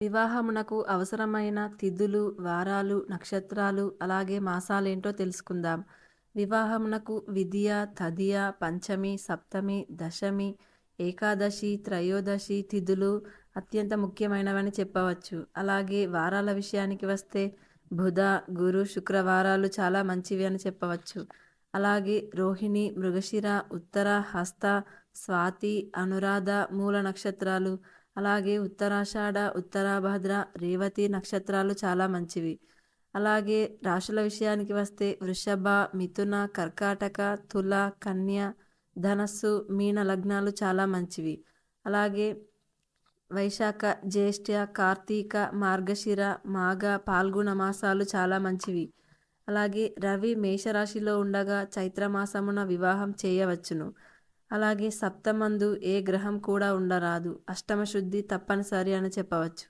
వివాహమునకు అవసరమైన తిథులు, వారాలు, నక్షత్రాలు, అలాగే మాసాలేంటో తెలుసుకుందాం. వివాహమునకు విధియ, తదియ, పంచమి, సప్తమి, దశమి, ఏకాదశి, త్రయోదశి తిథులు అత్యంత ముఖ్యమైనవని చెప్పవచ్చు. అలాగే వారాల విషయానికి వస్తే బుధ, గురు, శుక్రవారాలు చాలా మంచివి అని చెప్పవచ్చు. అలాగే రోహిణి, మృగశిర, ఉత్తర, హస్త, స్వాతి, అనురాధ, మూల నక్షత్రాలు, అలాగే ఉత్తరాషాఢ, ఉత్తరాభాద్ర, రేవతి నక్షత్రాలు చాలా మంచివి. అలాగే రాశుల విషయానికి వస్తే వృషభ, మిథున, కర్కాటక, తుల, కన్య, ధనస్సు, మీన లగ్నాలు చాలా మంచివి. అలాగే వైశాఖ, జ్యేష్ఠ, కార్తీక, మార్గశిర, మాఘ, పాల్గొన మాసాలు చాలా మంచివి. అలాగే రవి మేషరాశిలో ఉండగా చైత్రమాసమున వివాహం చేయవచ్చును. అలాగే సప్తమందు ఏ గ్రహం కూడా ఉండరాదు. అష్టమ శుద్ధి తప్పనిసరి అని చెప్పవచ్చు.